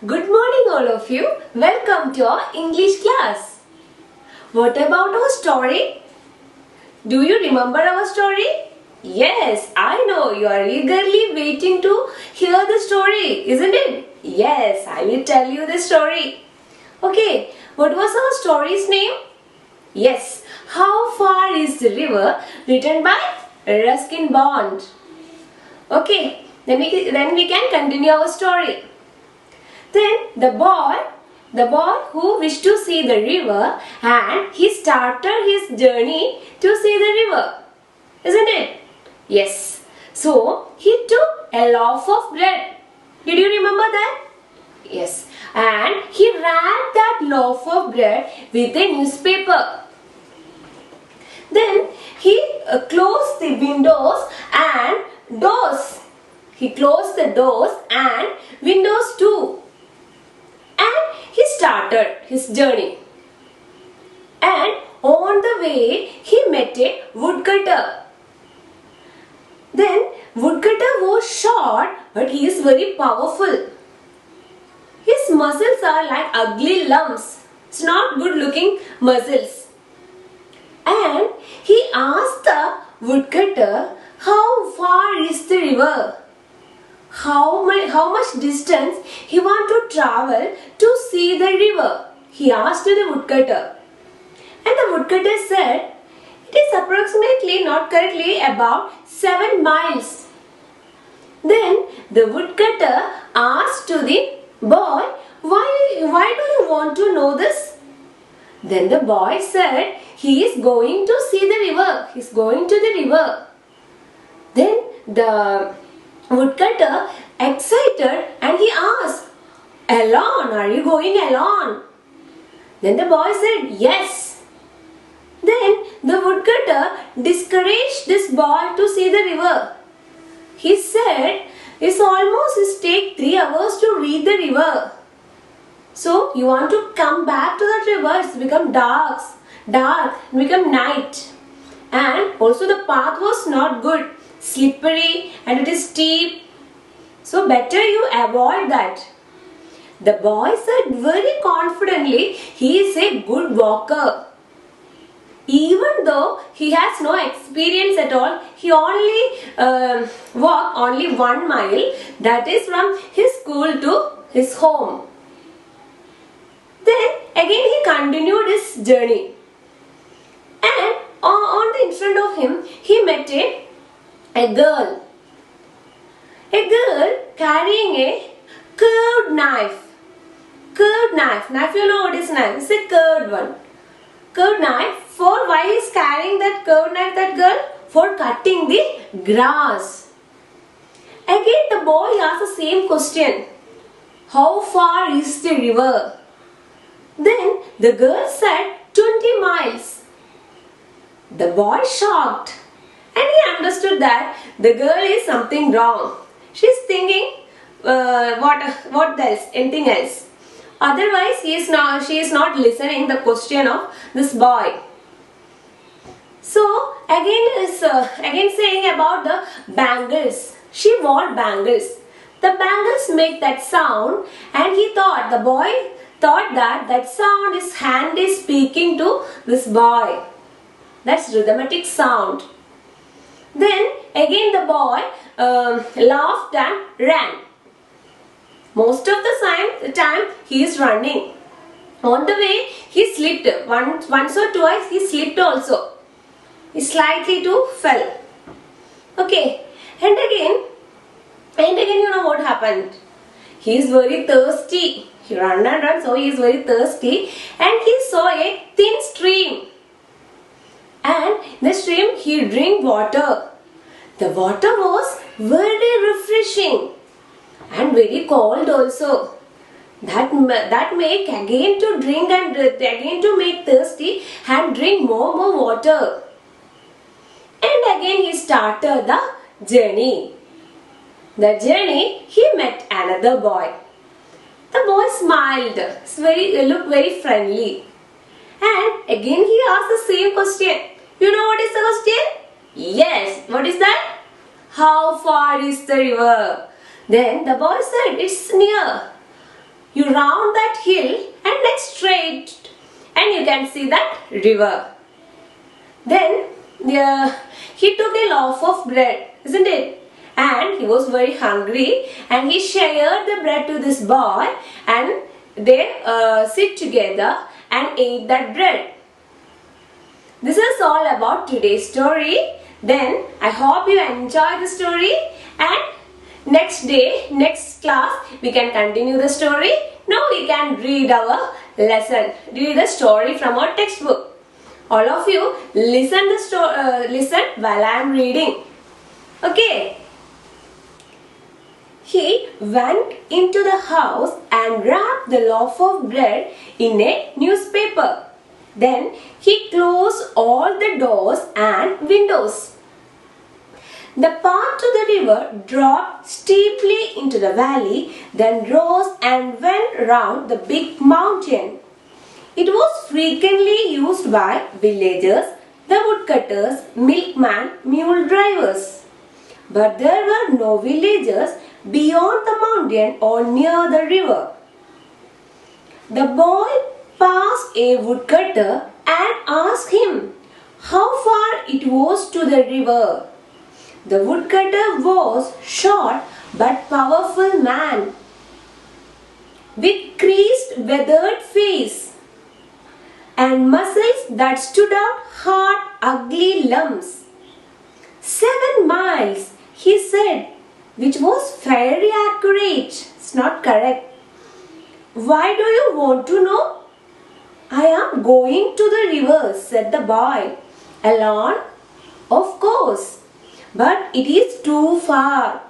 Good morning all of you. Welcome to our English class. What about our story? Do you remember our story? Yes, I know you are eagerly waiting to hear the story, isn't it? Yes, I will tell you the story. Okay, what was our story's name? Yes, How Far is the River, written by Ruskin Bond. Okay, then we can continue our story. Then the boy who wished to see the river, and he started his journey to see the river. Isn't it? Yes. So he took a loaf of bread. Did you remember that? Yes. And he wrapped that loaf of bread with a newspaper. Then he closed the windows and doors. He closed the doors and windows too. And he started his journey. And on the way, he met a woodcutter. Then woodcutter was short, but he is very powerful. His muscles are like ugly lumps. It's not good looking muscles. And he asked the woodcutter, how far is the river? How much distance he want to travel to see the river? He asked the woodcutter. And the woodcutter said, it is approximately, not correctly, about 7 miles. Then the woodcutter asked to the boy, why do you want to know this? Then the boy said, he is going to see the river. He is going to the river. Then the woodcutter excited and he asked, alone? Are you going alone? Then the boy said, yes. Then the woodcutter discouraged this boy to see the river. He said, it take 3 hours to reach the river. So you want to come back to that river, it's become dark, become night. And also the path was not good, slippery and it is steep. So better you avoid that. The boy said very confidently, he is a good walker. Even though he has no experience at all, he only walked only 1 mile, that is from his school to his home. Then again he continued his journey. And in front of him, he met a girl. A girl carrying a curved knife. Curved knife. Knife, you know what is knife? It's a curved one. Curved knife. For why is carrying that curved knife, that girl? For cutting the grass. Again the boy asked the same question. How far is the river? Then the girl said 20 miles. The boy shocked and he understood that the girl is something wrong. She is thinking what else, anything else. Otherwise she is not listening the question of this boy. So again saying about the bangles. She wore bangles. The bangles make that sound and the boy thought that sound is hand is speaking to this boy. That's rhythmic sound. Then again the boy laughed and ran. Most of the time he is running. On the way he slipped. Once or twice he slipped also. He slightly too fell. Okay. And again you know what happened. He is very thirsty. He ran and ran, so he is very thirsty. And he saw a thin stream. And in the stream he drank water. The water was very refreshing and very cold also. That make again to drink and again to make thirsty and drink more water. And again he started the journey. The journey he met another boy. The boy smiled, looked very friendly. And again he asked the same question. You know what is the question? Yes, what is that? How far is the river? Then the boy said, it's near. You round that hill and next straight and you can see that river. Then he took a loaf of bread, isn't it? And he was very hungry and he shared the bread to this boy and they sit together and ate that bread. This is all about today's story. Then I hope you enjoy the story and next day, next class, we can continue the story. Now we can read our lesson, read the story from our textbook. All of you listen while I am reading. Okay. He went into the house and wrapped the loaf of bread in a newspaper. Then he closed all the doors and windows. The path to the river dropped steeply into the valley, then rose and went round the big mountain. It was frequently used by villagers, the woodcutters, milkmen, mule drivers. But there were no villagers beyond the mountain or near the river. The boy passed a woodcutter and asked him how far it was to the river. The woodcutter was short but powerful man with creased, weathered face and muscles that stood out hard, ugly lumps. 7 miles, he said, which was very accurate. It's not correct. Why do you want to know? I am going to the river, said the boy. Alone? Of course. But it is too far.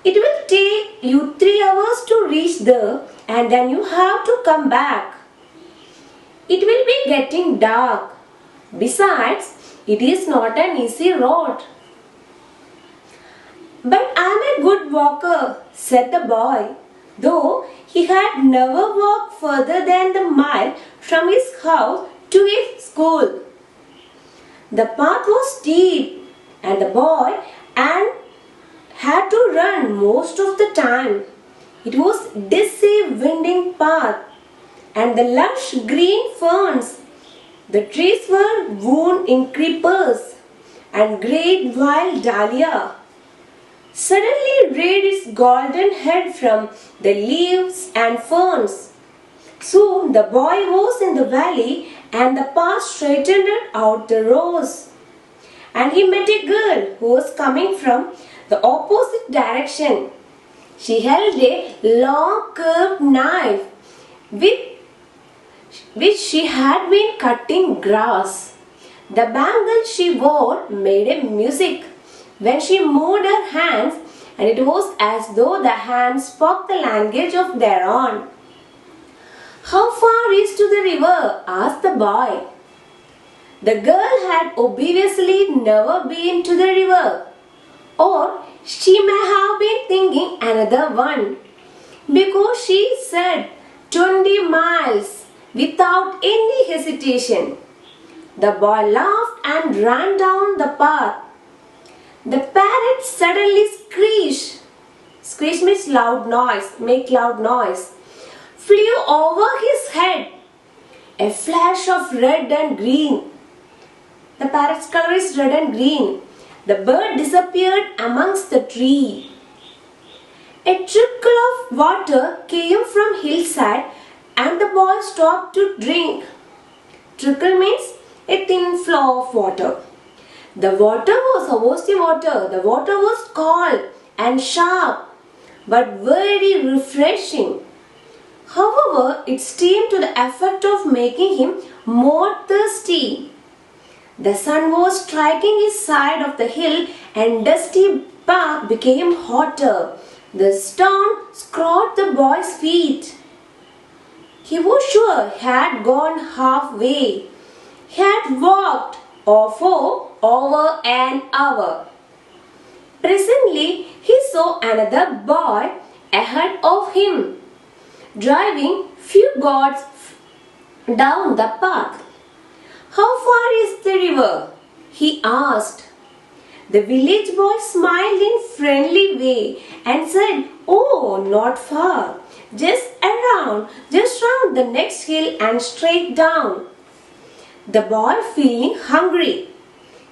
It will take you 3 hours to reach there and then you have to come back. It will be getting dark. Besides, it is not an easy road. But I am a good walker, said the boy, though he had never walked further than the mile from his house to his school. The path was steep and the boy had to run most of the time. It was a dizzy, winding path and the lush green ferns. The trees were woven in creepers and great wild dahlia suddenly raised its golden head from the leaves and ferns. Soon the boy was in the valley and the path straightened out the rows. And he met a girl who was coming from the opposite direction. She held a long curved knife with which she had been cutting grass. The bangle she wore made a music when she moved her hands, and it was as though the hands spoke the language of their own. How far is to the river? Asked the boy. The girl had obviously never been to the river, or she may have been thinking another one, because she said 20 miles without any hesitation. The boy laughed and ran down the path. The parrot suddenly screeched. Screech means loud noise, make loud noise. Flew over his head. A flash of red and green. The parrot's color is red and green. The bird disappeared amongst the tree. A trickle of water came from hillside and the boy stopped to drink. Trickle means a thin flow of water. The water was Avosti water. The water was cold and sharp but very refreshing. However, it seemed to the effect of making him more thirsty. The sun was striking his side of the hill and dusty path became hotter. The stone scratched the boy's feet. He was sure he had gone halfway. He had walked for over an hour. Presently, he saw another boy ahead of him, driving few goats down the path. How far is the river? He asked. The village boy smiled in friendly way and said, Oh, not far, just just round the next hill and straight down. The boy feeling hungry.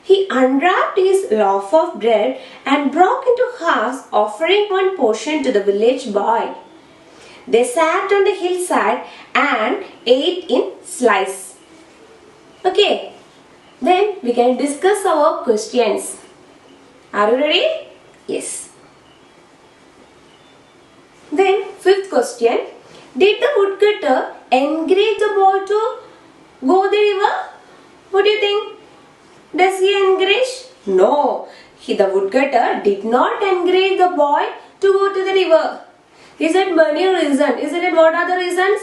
He unwrapped his loaf of bread and broke into halves, offering one portion to the village boy. They sat on the hillside and ate in slices. Okay, then we can discuss our questions. Are you ready? Yes. Then, fifth question. Did the woodcutter encourage the boy to go the river? What do you think? Does he encourage? No. The woodcutter did not encourage the boy to go to the river. He said many reasons. Isn't it? What are the reasons?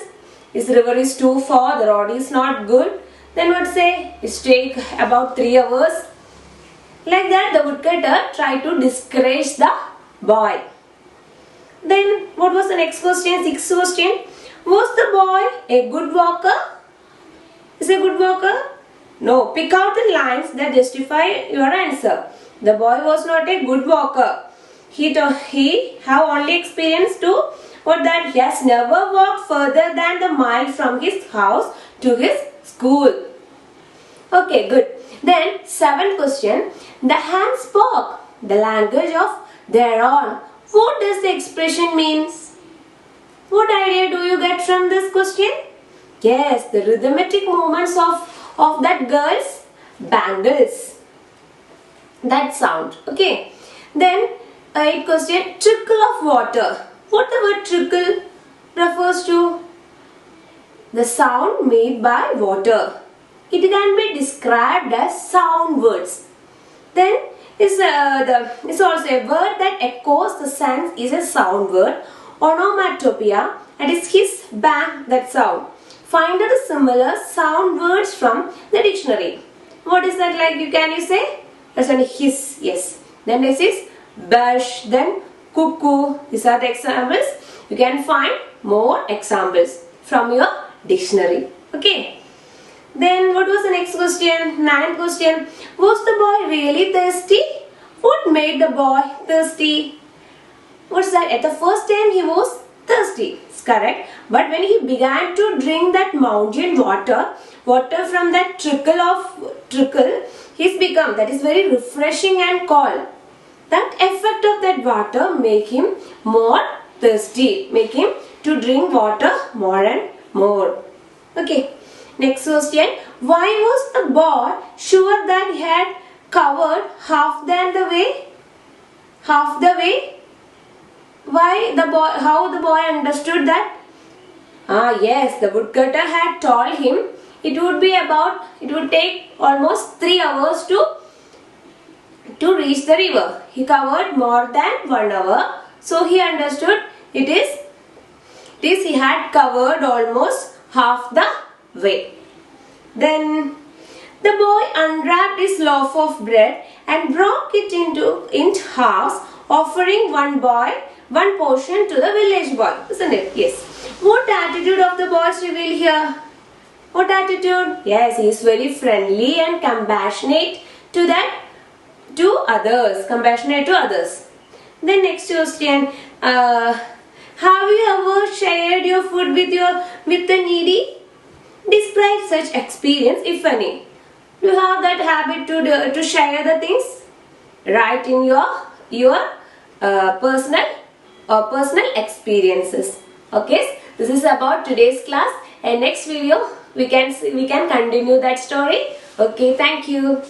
This river is too far, the road is not good. Then what say? It take about 3 hours. Like that the woodcutter tried to discourage the boy. Then what was the next question? Sixth question. Was the boy a good walker? Is he a good walker? No. Pick out the lines that justify your answer. The boy was not a good walker. He have only experience to what that he has never walked further than the mile from his house to his school. Okay, good. Then seventh question. The hand spoke the language of their own. What does the expression means? What idea do you get from this question? Yes, the rhythmic movements of that girl's bangles. That sound. Okay. Then eighth question. Trickle of water. What the word trickle refers to? The sound made by water. It can be described as sound words. Then it's also a word that echoes the sense is a sound word. Onomatopoeia, that is hiss, bang, that sound. Find out the similar sound words from the dictionary. What is that like? Can you say? That's one hiss, yes. Then this is bash, then cuckoo. These are the examples. You can find more examples from your dictionary. Okay. Then what was the next question? Ninth question. Was the boy really thirsty? What made the boy thirsty? What's that? At the first time he was thirsty. It's correct. But when he began to drink that mountain water from that trickle, he's become, that is very refreshing and cold. That effect of that water make him more thirsty. Make him to drink water more and more. Okay. Next question. Why was the boy sure that he had covered half the way? Half the way? Why the boy? How the boy understood that? Yes, the woodcutter had told him it would take almost 3 hours to reach the river. He covered more than 1 hour. So he understood he had covered almost half the way. Then the boy unwrapped his loaf of bread and broke it into halves, offering one portion to the village boy. Isn't it? Yes. What attitude of the boy is revealed here? What attitude? Yes, he is very friendly and compassionate to others. Then next question. Have you ever shared your food with the needy? Describe such experience, if any. Do you have that habit to share the things? Write in your personal experiences. Okay, this is about today's class. And next video we can continue that story. Okay, thank you.